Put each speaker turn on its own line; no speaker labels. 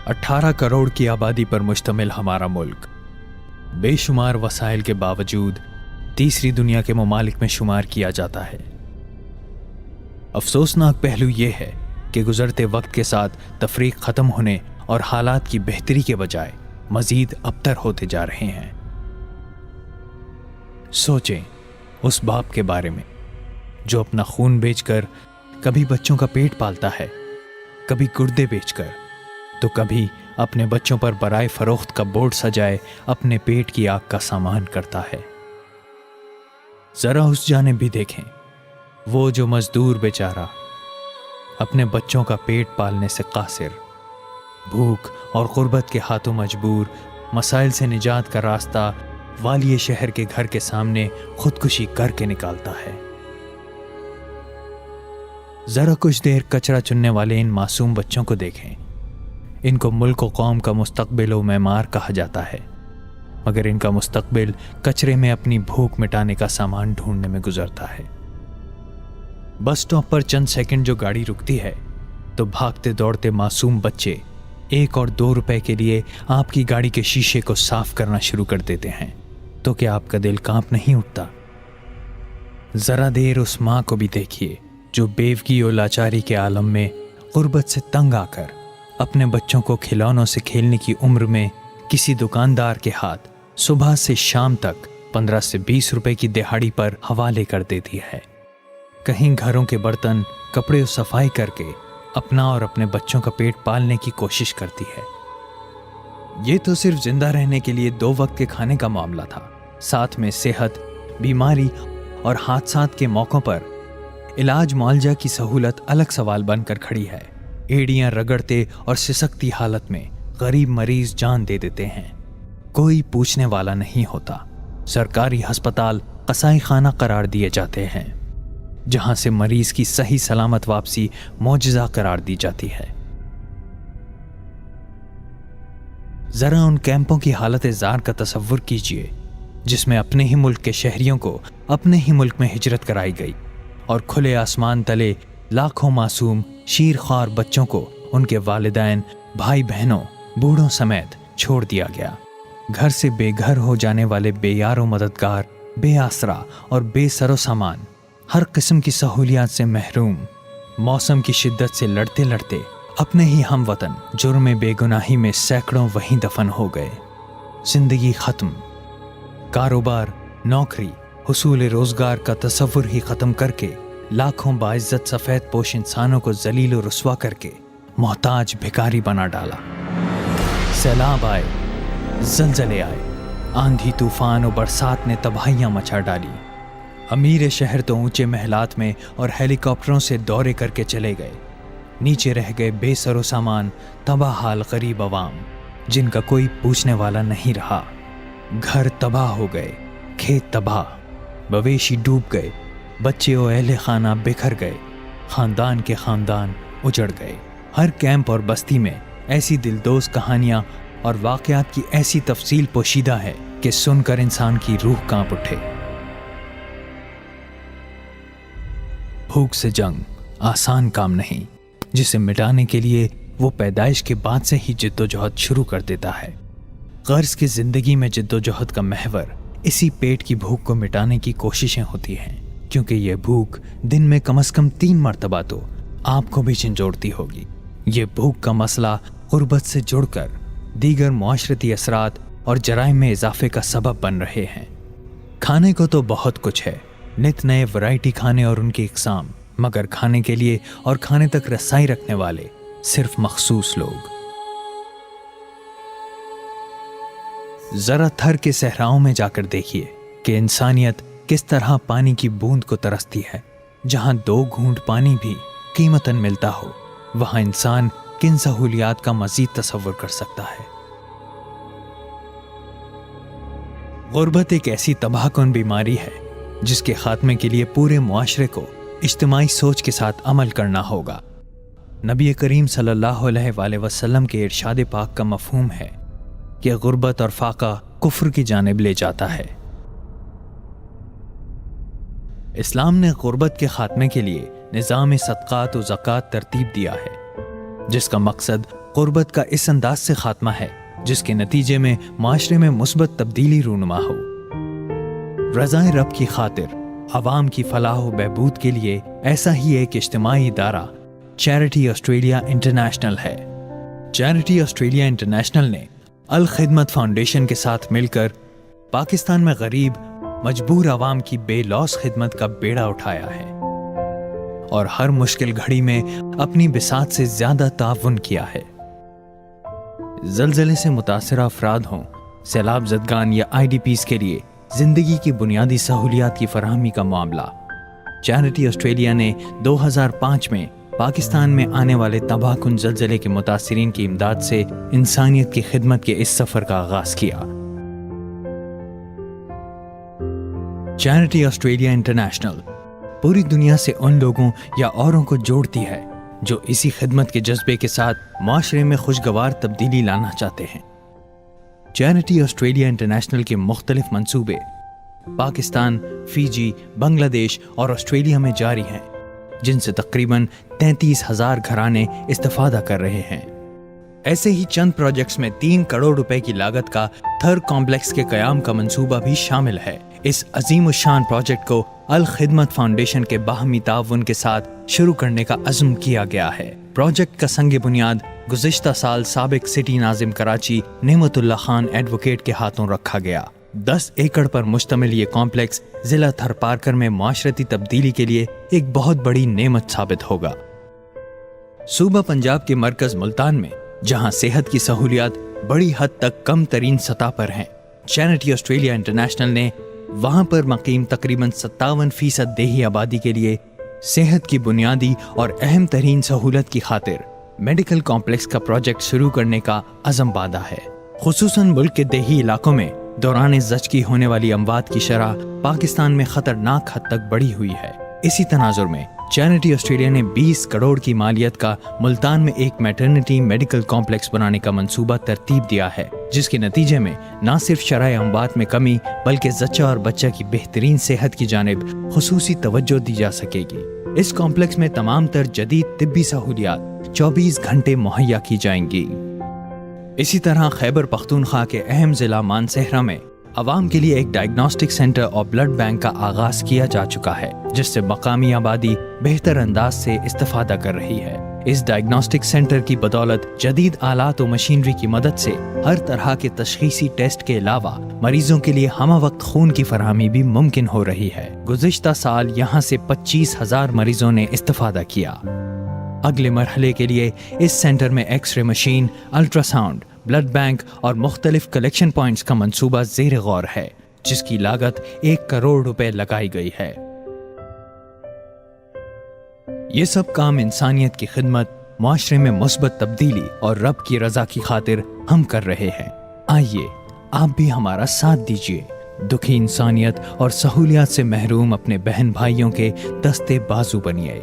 18 करोड़ की आबादी पर मुश्तमिल हमारा मुल्क बेशुमार वसाइल के बावजूद तीसरी दुनिया के ममालिक में शुमार किया जाता है। अफसोसनाक पहलू यह है कि गुजरते वक्त के साथ तफरीक ख़त्म होने और हालात की बेहतरी के बजाय मज़ीद अबतर होते जा रहे हैं। सोचें उस बाप के बारे में जो अपना खून बेचकर कभी बच्चों का पेट पालता है, कभी गुर्दे बेचकर तो कभी अपने बच्चों पर बराए फरोख्त का बोर्ड सजाए अपने पेट की आग का सामान करता है। जरा उस जानिब भी देखें, वो जो मजदूर बेचारा अपने बच्चों का पेट पालने से कासिर, भूख और गुर्बत के हाथों मजबूर, मसाइल से निजात का रास्ता वालिए शहर के घर के सामने खुदकुशी करके निकालता है। जरा कुछ देर कचरा चुनने वाले इन मासूम बच्चों को देखें। इनको मुल्क व कौम का मुस्तकबिल व मैमार कहा जाता है, मगर इनका मुस्तकबिल कचरे में अपनी भूख मिटाने का सामान ढूंढने में गुजरता है। बस स्टॉप पर चंद सेकंड जो गाड़ी रुकती है तो भागते दौड़ते मासूम बच्चे 1 और 2 रुपए के लिए आपकी गाड़ी के शीशे को साफ करना शुरू कर देते हैं, तो क्या आपका दिल कांप नहीं उठता? जरा देर उस माँ को भी देखिए जो बेवगी और लाचारी के आलम में गुर्बत से तंग आकर अपने बच्चों को खिलौनों से खेलने की उम्र में किसी दुकानदार के हाथ सुबह से शाम तक 15 से 20 रुपए की दिहाड़ी पर हवाले कर देती है। कहीं घरों के बर्तन, कपड़े और सफाई करके अपना और अपने बच्चों का पेट पालने की कोशिश करती है। ये तो सिर्फ जिंदा रहने के लिए 2 वक्त के खाने का मामला था, साथ में सेहत, बीमारी और हादसात के मौक़ों पर इलाज मुआवजा की सहूलत अलग सवाल बनकर खड़ी है। एड़ियां रगड़ते और सिसकती हालत में गरीब मरीज जान दे देते हैं, कोई पूछने वाला नहीं होता। सरकारी अस्पताल कसाई खाना करार दिए जाते हैं, जहां से मरीज की सही सलामत वापसी मौजज़ा करार दी जाती है। जरा उन कैंपों की हालत ज़ार का तसव्वुर कीजिए जिसमें अपने ही मुल्क के शहरियों को अपने ही मुल्क में हिजरत कराई गई और खुले आसमान तले लाखों मासूम शीरख्वार बच्चों को उनके वालिदैन, भाई बहनों, बूढ़ों समेत छोड़ दिया गया। घर से बेघर हो जाने वाले बेयारो मददगार, बेआसरा और बेसरो सामान, हर किस्म की सहूलियात से महरूम, मौसम की शिद्दत से लड़ते लड़ते अपने ही हम वतन जुर्म बेगुनाही में सैकड़ों वहीं दफन हो गए। जिंदगी खत्म, कारोबार, नौकरी, हुसूल रोजगार का तसव्वुर ही खत्म करके लाखों बाइज्जत सफेद पोश इंसानों को जलील और रुस्वा करके मोहताज भिखारी बना डाला। सैलाब आए, जलजले आए, आंधी तूफान और बरसात ने तबाहियां मचा डाली। अमीर शहर तो ऊंचे महलात में और हेलीकॉप्टरों से दौरे करके चले गए, नीचे रह गए बेसरो सामान, तबाह हाल गरीब अवाम जिनका कोई पूछने वाला नहीं रहा। घर तबाह हो गए, खेत तबाह, बवेशी डूब गए, बच्चे और अहले खाना बिखर गए, खानदान के खानदान उजड़ गए। हर कैंप और बस्ती में ऐसी दिलदोज़ कहानियां और वाक़यात की ऐसी तफसील पोशीदा है कि सुनकर इंसान की रूह कांप उठे। भूख से जंग आसान काम नहीं, जिसे मिटाने के लिए वो पैदाइश के बाद से ही जिद्दोजहद शुरू कर देता है। कर्ज की जिंदगी में जिद्दोजहद का महवर इसी पेट की भूख को मिटाने की कोशिशें होती हैं, क्योंकि ये भूख दिन में कम से कम 3 मरतबा तो आपको भी झंझोड़ती होगी। ये भूख का मसला गुर्बत से जुड़कर दीगर मुआशरती असरात और जराइम में इजाफे का सबब बन रहे हैं। खाने को तो बहुत कुछ है, नित नए वैरायटी खाने और उनकी इकसाम, मगर खाने के लिए और खाने तक रसाई रखने वाले सिर्फ मखसूस लोग। जरा थर के सहराओं में जाकर देखिए कि इंसानियत किस तरह पानी की बूंद को तरसती है। जहां 2 घूंट पानी भी कीमतन मिलता हो, वहां इंसान किन सहूलियात का मजीद तसव्वुर कर सकता है। गुर्बत एक ऐसी तबाहकुन बीमारी है जिसके खात्मे के लिए पूरे मुआशरे को इज्तिमाई सोच के साथ अमल करना होगा। नबी करीम सल्लल्लाहु अलैहि वसल्लम के इरशाद पाक का मफहूम है कि गुर्बत और फाका कुफ्र की जानिब ले जाता है। इस्लाम ने गुर्बत के खात्मे के लिए निज़ाम सदक़ात और ज़कात तरतीब दिया है, जिसका मकसद غربت کا اس انداز سے خاتمہ ہے جس کے نتیجے میں معاشرے میں مثبت تبدیلی رونما ہو۔ رضائے رب کی خاطر عوام کی فلاح و بہبود کے لیے ایسا ہی ایک اجتماعی ادارہ چیریٹی آسٹریلیا انٹرنیشنل ہے۔ چیریٹی آسٹریلیا انٹرنیشنل نے الخدمت فاؤنڈیشن کے ساتھ مل کر پاکستان میں غریب مجبور عوام کی بے لوث خدمت کا بیڑا اٹھایا ہے اور ہر مشکل گھڑی میں اپنی بساط سے زیادہ تعاون کیا ہے۔ زلزلے سے متاثرہ افراد ہوں، سیلاب زدگان یا IDPs کے لیے زندگی کی بنیادی سہولیات کی فراہمی کا معاملہ، چیریٹی آسٹریلیا نے 2005 میں پاکستان میں آنے والے تباہ کن زلزلے کے متاثرین کی امداد سے انسانیت کی خدمت کے اس سفر کا آغاز کیا۔ چیریٹی آسٹریلیا انٹرنیشنل پوری دنیا سے ان لوگوں یا اوروں کو جوڑتی ہے جو اسی خدمت کے جذبے کے ساتھ معاشرے میں خوشگوار تبدیلی لانا چاہتے ہیں۔ چیریٹی آسٹریلیا انٹرنیشنل کے مختلف منصوبے پاکستان، فیجی، بنگلہ دیش اور آسٹریلیا میں جاری ہیں، جن سے تقریباً 33,000 گھرانے استفادہ کر رہے ہیں۔ ایسے ہی چند پروجیکٹس میں 3 کروڑ روپے کی لاگت کا تھر کمپلیکس کے قیام کا منصوبہ بھی شامل ہے۔ اس عظیم الشان پروجیکٹ کو الخدمت فاؤنڈیشن کے باہمی تعاون کے ساتھ شروع کرنے کا عزم کیا گیا ہے۔ پروجیکٹ کا سنگ بنیاد گزشتہ سال سابق سٹی ناظم کراچی نعمت اللہ خان ایڈوکیٹ کے ہاتھوں رکھا گیا۔ 10 ایکڑ پر مشتمل یہ کمپلیکس ضلع تھرپارکر میں معاشرتی تبدیلی کے لیے ایک بہت بڑی نعمت ثابت ہوگا۔ صوبہ پنجاب کے مرکز ملتان میں جہاں صحت کی سہولیات بڑی حد تک کم ترین سطح پر ہیں، چیریٹی آسٹریلیا انٹرنیشنل نے وہاں پر مقیم تقریباً 57% دیہی آبادی کے لیے صحت کی بنیادی اور اہم ترین سہولت کی خاطر میڈیکل کمپلیکس کا پروجیکٹ شروع کرنے کا عزم باندھا ہے۔ خصوصاً ملک کے دیہی علاقوں میں دوران زچگی ہونے والی اموات کی شرح پاکستان میں خطرناک حد تک بڑھی ہوئی ہے۔ اسی تناظر میں چیریٹی آسٹریلیا نے 20 کروڑ کی مالیت کا ملتان میں ایک میٹرنٹی میڈیکل کمپلیکس بنانے کا منصوبہ ترتیب دیا ہے، جس کے نتیجے میں نہ صرف شرح اموات میں کمی بلکہ زچہ اور بچہ کی بہترین صحت کی جانب خصوصی توجہ دی جا سکے گی۔ اس کمپلیکس میں تمام تر جدید طبی سہولیات 24 گھنٹے مہیا کی جائیں گی۔ اسی طرح خیبر پختونخوا کے اہم ضلع مانسہرہ میں عوام کے لیے ایک ڈائگنوسٹک سینٹر اور بلڈ بینک کا آغاز کیا جا چکا ہے، جس سے مقامی آبادی بہتر انداز سے استفادہ کر رہی ہے۔ اس ڈائگنوسٹک سینٹر کی بدولت جدید آلات و مشینری کی مدد سے ہر طرح کے تشخیصی ٹیسٹ کے علاوہ مریضوں کے لیے ہمہ وقت خون کی فراہمی بھی ممکن ہو رہی ہے۔ گزشتہ سال یہاں سے 25,000 مریضوں نے استفادہ کیا۔ اگلے مرحلے کے لیے اس سینٹر میں X ray machine, ultrasound, blood bank اور مختلف کلیکشن پوائنٹس کا منصوبہ زیر غور ہے، جس کی لاگت 1 کروڑ روپے لگائی گئی ہے۔ یہ سب کام انسانیت کی خدمت، معاشرے میں مثبت تبدیلی اور رب کی رضا کی خاطر ہم کر رہے ہیں۔ آئیے آپ بھی ہمارا ساتھ دیجیے، دکھی انسانیت اور سہولیات سے محروم اپنے بہن بھائیوں کے دستے بازو بنیے۔